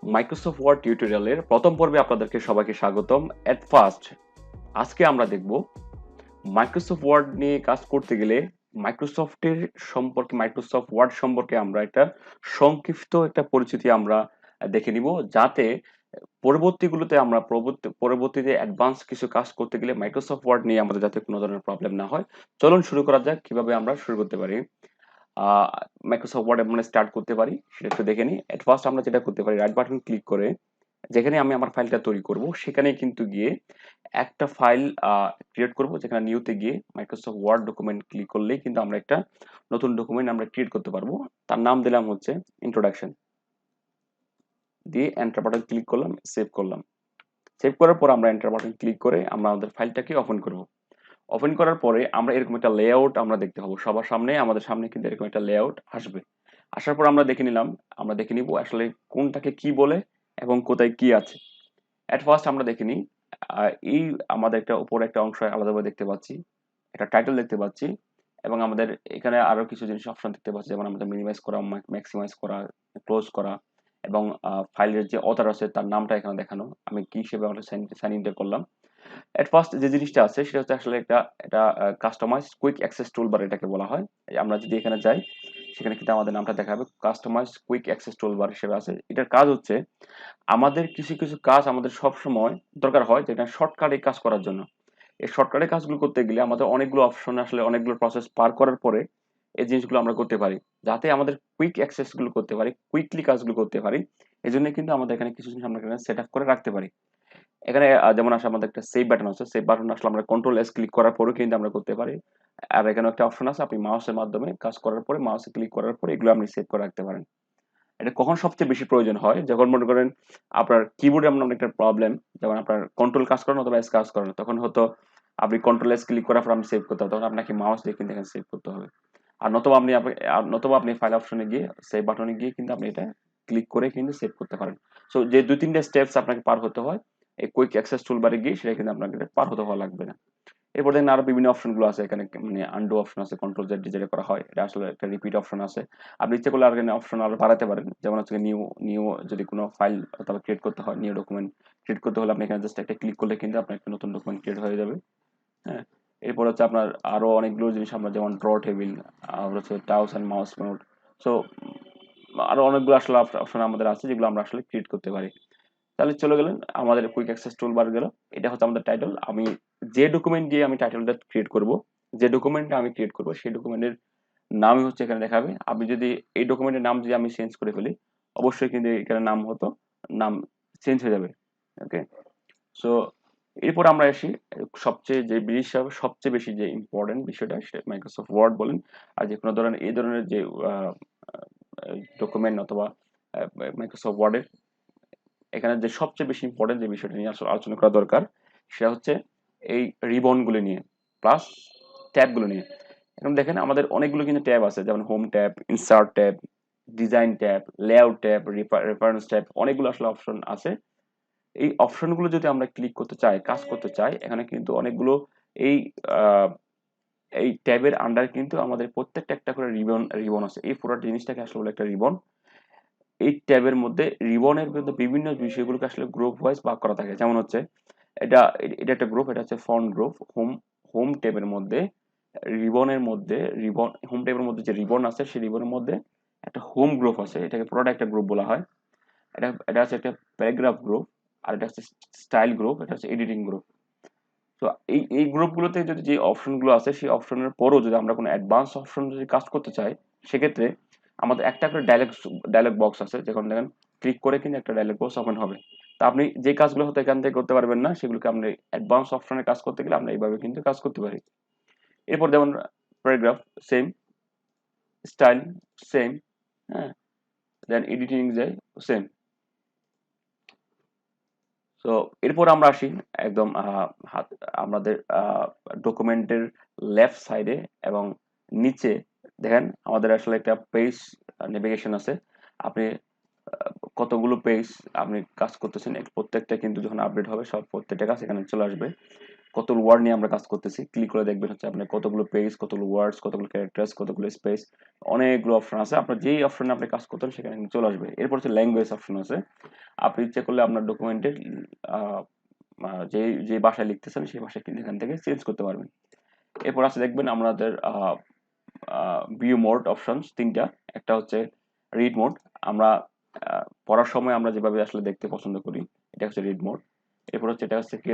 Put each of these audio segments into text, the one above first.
Microsoft word টিউটোরিয়ালের প্রথম পর্বে আপনাদেরকে সবাইকে স্বাগতম। এট ফার্স্ট আজকে আমরা দেখব মাইক্রোসফট ওয়ার্ড নিয়ে কাজ করতে গেলে মাইক্রোসফট ওয়ার্ড সম্পর্কে আমরা একটা সংক্ষিপ্ত একটা পরিচিতি আমরা দেখে নিব, যাতে পরবর্তীগুলোতে আমরা পরবর্তীতে অ্যাডভান্স কিছু কাজ করতে গেলে মাইক্রোসফট ওয়ার্ড নিয়ে আমাদের যাতে কোনো ধরনের প্রবলেম না হয়। চলুন শুরু করা যাক কিভাবে আমরা শুরু করতে পারি। মাইক্রোসফট ওয়ার্ড আমরা স্টার্ট করতে পারি সেটা একটু দেখে নিই। এট ফার্স্ট আমরা যেটা করতে পারি, রাইট বাটন ক্লিক করে যেখানে আমি আমার ফাইলটা তৈরি করব সেখানে কিন্তু গিয়ে একটা ফাইল ক্রিয়েট করব, যেখানে নিউতে গিয়ে মাইক্রোসফট ওয়ার্ড ডকুমেন্ট ক্লিক করলেই কিন্তু আমরা একটা নতুন ডকুমেন্ট আমরা ক্রিয়েট করতে পারবো। তার নাম দিলাম হচ্ছে ইন্ট্রোডাকশন, দিয়ে এন্টার বাটন ক্লিক করলাম, সেভ করলাম। সেভ করার পর আমরা এন্টার বাটন ক্লিক করে আমরা আমাদের ফাইলটাকে ওপেন করব। ওপেন করার পরে আমরা এরকম একটা লেআউট আমরা দেখতে পাবো সবার সামনে, আমাদের সামনে কিন্তু এরকম একটা লেআউট আসবে। আসার পর আমরা দেখে নিব আসলে কোনটাকে কি বলে এবং কোথায় কি আছে। এট ফার্স্ট আমরা দেখে নিই, এই আমাদের একটা উপরে একটা অংশ আলাদাভাবে দেখতে পাচ্ছি, একটা টাইটেল দেখতে পাচ্ছি, এবং আমাদের এখানে আরো কিছু জিনিস অপশন দেখতে পাচ্ছি, যেমন আমাদের মিনিমাইজ করা, ম্যাক্সিমাইজ করা, ক্লোজ করা, এবং ফাইলের যে অথার আছে তার নামটা এখানে দেখানো। আমি কি হিসেবে আমরা সাইন ইনটা করলাম। এট ফার্স্ট যে জিনিসটা আছে সেটা হচ্ছে আসলে এটা কাস্টমাইজ কুইক অ্যাক্সেস টুলবার এটাকে বলা হয়। আমরা যদি এখানে যাই সেখানে কিন্তু আমাদের নামটা দেখাবে, কাস্টমাইজ কুইক অ্যাক্সেস টুলবার হিসেবে আছে। এটার কাজ হচ্ছে আমাদের কিছু কিছু কাজ আমাদের সব সময় দরকার হয়, যেটা শর্টকাটে কাজ করার জন্য। এই শর্টকাটে কাজগুলো করতে গেলে আমাদের অনেকগুলো অপশন, আসলে অনেকগুলো প্রসেস পার করার পরে এই জিনিসগুলো আমরা করতে পারি, যাতে আমাদের কুইক অ্যাক্সেস গুলো করতে পারি, কুইকলি কাজগুলো করতে পারি। এই জন্য কিন্তু আমাদের এখানে কিছু জিনিস আমরা এখানে সেট আপ করে রাখতে পারি। এখানে যেমন আসে আমাদের একটা সেভ বাটন আছে, সেভ বাটন আসলে আমরা কন্ট্রোল এস ক্লিক করার পরেও কিন্তু আমরা করতে পারি। আর এখানে একটা অপশন আছে, আপনি মাউসের মাধ্যমে কাজ করার পরে মাউসে ক্লিক করার পরে এগুলো আপনি সেভ করে রাখতে পারেন। এটা কখন সবচেয়ে বেশি প্রয়োজন হয়, যখন মনে করেন আপনার কিবোর্ডে এমন একটা প্রবলেম, যেমন আপনার কন্ট্রোল কাজ করেন অথবা এস কাজ করেন, তখন হয়তো আপনি কন্ট্রোল এস ক্লিক করার পর আপনি সেভ করতে হবে, তখন আপনাকে মাউস দিয়ে কিন্তু এখানে সেভ করতে হবে। নতুবা আপনি ফাইল অপশনে গিয়ে সেভ বাটনে গিয়ে কিন্তু আপনি এটা ক্লিক করে কিন্তু সেভ করতে পারেন। সো যে দুই তিনটা স্টেপস আপনাকে পার হতে হয় এই কুইক অ্যাক্সেস টুলবারে গিয়ে, সেটা কিন্তু আপনাকে পার হতে হওয়া লাগবে না। এরপর দেখেন আরো বিভিন্ন অপশন গুলো আছে এখানে, মানে আন্ডু অপশন আছে, কন্ট্রোল জেড যেটা করা হয়, এটা আসলে একটা রিপিট অপশন আছে। আপনি ইচ্ছে করলে আর এখানে অপশন আরো বাড়াতে পারেন, যেমন হচ্ছে নিউ নিউ যদি কোনো ফাইল অথবা ক্রিয়েট করতে হয়, নিউ ডকুমেন্ট ক্রিয়েট করতে হলে আপনি এখানে জাস্ট একটা ক্লিক করলে কিন্তু আপনার একটা নতুন ডকুমেন্ট ক্রিয়েট হয়ে যাবে। হ্যাঁ, এরপর হচ্ছে আপনার আরো অনেকগুলো জিনিস আমরা, যেমন ড্র টেবিল, হচ্ছে টাউস এন্ড মাউস মোড। সো আরো অনেকগুলো আসলে অপশন আমাদের আছে যেগুলো আমরা আসলে ক্রিয়েট করতে পারি। তাহলে চলে গেলেন আমাদের কুইক অ্যাক্সেস টুল বার গেল। এটা হচ্ছে আমাদের টাইটেল। আমি যে ডকুমেন্ট দিয়ে আমি টাইটেলটা ক্রিয়েট করব, যে ডকুমেন্টটা আমি ক্রিয়েট করব সেই ডকুমেন্টের নামই হচ্ছে এখানে দেখাবে। আমি যদি এই ডকুমেন্টের নাম যদি আমি চেঞ্জ করে ফেলি, অবশ্যই কিন্তু এখানে নাম চেঞ্জ হয়ে যাবে। ওকে, সো এরপর আমরা আসি সবচেয়ে যে বিষয়, সবচেয়ে বেশি যে ইম্পর্টেন্ট বিষয়টা, সেটা মাইক্রোসফট ওয়ার্ড বলেন আর যে কোনো ধরনের এই ধরনের যে ডকুমেন্ট অথবা মাইক্রোসফট ওয়ার্ডের এখানে যে সবচেয়ে বেশি ইম্পর্টেন্ট যে বিষয়টা নিয়ে আসলে আলোচনা করা দরকার, সেটা হচ্ছে এই রিবনগুলো নিয়ে, প্লাস ট্যাবগুলো নিয়ে। এখন দেখেন আমাদের অনেকগুলো কিন্তু ট্যাব আছে, যেমন home tab, insert tab, design tab, layout tab, reference tab, অনেকগুলো আসলে অপশন আছে। এই অপশনগুলো যদি আমরা ক্লিক করতে চাই, কাজ করতে চাই, এখানে কিন্তু অনেকগুলো এই আহ, এই ট্যাবের আন্ডার কিন্তু আমাদের প্রত্যেকটা একটা করে রিবন রিবন আছে। এই পুরো জিনিসটাকে আসলে বলে একটা রিবন। এই ট্যাবের মধ্যে রিবনের মধ্যে বিভিন্ন বিষয়গুলোকে আসলে গ্রুপ ওয়াইজ ভাগ করা থাকে। যেমন হচ্ছে এটা এটা একটা গ্রুপ, এটা হচ্ছে ফন্ট গ্রুপ। হোম হোম ট্যাবের মধ্যে হোম ট্যাবের মধ্যে যে রিবন আছে সেই রিবনের মধ্যে একটা হোম গ্রুপ আছে, এটাকে পুরোটা একটা গ্রুপ বলা হয়। এটা হচ্ছে একটা প্যারাগ্রাফ গ্রুপ, আর এটা হচ্ছে স্টাইল গ্রুপ, এটা হচ্ছে এডিটিং গ্রুপ। তো এই গ্রুপগুলোতে যদি যে অপশনগুলো আছে সেই অপশনের পরও যদি আমরা কোনো অ্যাডভান্স অপশন যদি কাজ করতে চাই, সেক্ষেত্রে আমাদের একটা করে ডায়লগ বক্স আছে, যখন দেখেন ক্লিক করে কিন্তু একটা ডায়লগ বক্স ওপেন হবে। তা আপনি যে কাজগুলো হয়তো এখান থেকে করতে পারবেন না, সেগুলোকে আপনি অ্যাডভান্স অপশনে কাজ করতে গেলে আমরা এইভাবে কিন্তু কাজ করতে পারি। এরপর যেমন প্যারাগ্রাফ সেম, স্টাইল সেম, হ্যাঁ, দেন এডিটিং যায় সেম। তো এরপর আমরা আসি একদম আমাদের ডকুমেন্টের লেফট সাইডে এবং নিচে দেখেন আমাদের আসলে একটা পেজ নেভিগেশন আছে। আপনি কতগুলো পেজ আপনি কাজ করতেছেন, প্রত্যেকটা কিন্তু যখন আপডেট হবে সব প্রত্যেকটা কাজ এখানে চলে আসবে। কতগুলো ওয়ার্ড নিয়ে আমরা কাজ করতেছি, ক্লিক করে দেখবেন হচ্ছে আপনার কতগুলো পেজ, কতগুলো ওয়ার্ডস, কতগুলো ক্যারেক্টার্স, কতগুলো স্পেস, অনেকগুলো অপশন আছে। আপনার যেই অপশনে আপনি কাজ করতেন সেখানে কিন্তু চলে আসবে। এরপর হচ্ছে ল্যাঙ্গুয়েজ অপশন আছে। আপনি ইচ্ছে করলে আপনার ডকুমেন্টের যে যে ভাষায় লিখতেছেন সেই ভাষা কিন্তু এখান থেকে চেঞ্জ করতে পারবেন। এরপর আছে দেখবেন আমাদের ভিউ মোড অপশনস তিনটা। একটা হচ্ছে রিড মোড, আমরা পড়ার সময় আমরা যেভাবে আসলে দেখতে পছন্দ করি, এটা হচ্ছে রিড মোড। এরপর হচ্ছে এটা হচ্ছে কি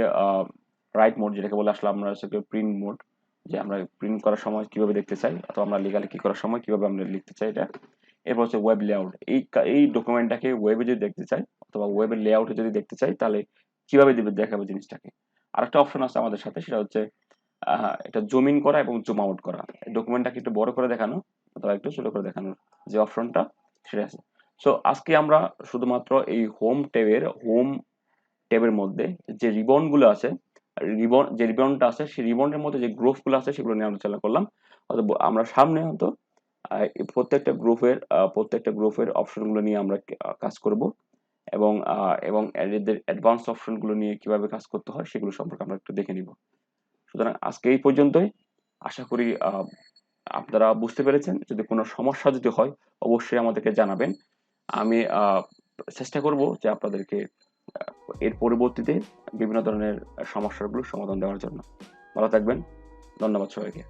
রাইট মোড, যেটাকে বলে আসলে আমরা হচ্ছে প্রিন্ট মোড, যে আমরা প্রিন্ট করার সময় কিভাবে দেখতে চাই, অথবা আমরা লেখালেখি করার সময় কিভাবে আমরা লিখতে চাই এটা। এরপর হচ্ছে ওয়েব লেআউট, এই ডকুমেন্টটাকে ওয়েবে যদি দেখতে চাই অথবা ওয়েবের লেআউটে যদি দেখতে চাই তাহলে কিভাবে দেখাবে জিনিসটাকে। আরেকটা অপশন আছে আমাদের সাথে, সেটা হচ্ছে এটা জুম ইন করা এবং জুম আউট করা, ডকুমেন্টটাকে একটু বড় করে দেখানো অথবা একটু ছোট করে দেখানোর যে অপশনটা সেটা আছে। সো আজকে আমরা শুধুমাত্র এই হোম ট্যাবের মধ্যে যে রিবনগুলো আছে, যে রিবনটা আছে সেই রিবনের মধ্যে যে গ্রুপগুলো আছে সেগুলো নিয়ে আলোচনা করলাম। অথবা আমরা সামনে হয়তো প্রত্যেকটা গ্রুপের অপশনগুলো নিয়ে আমরা কাজ করব, এবং এদের অ্যাডভান্স অপশনগুলো নিয়ে কিভাবে কাজ করতে হয় সেগুলো সম্পর্কে আমরা একটু দেখে নিব। সুতরাং আজকে এই পর্যন্তই। আশা করি আপনারা বুঝতে পেরেছেন। যদি কোনো সমস্যা যদি হয় অবশ্যই আমাদেরকে জানাবেন। আমি চেষ্টা করব যে আপনাদেরকে এর পরবর্তীতে বিভিন্ন ধরনের সমস্যাগুলোর সমাধান দেওয়ার জন্য। ভালো থাকবেন। ধন্যবাদ সবাইকে।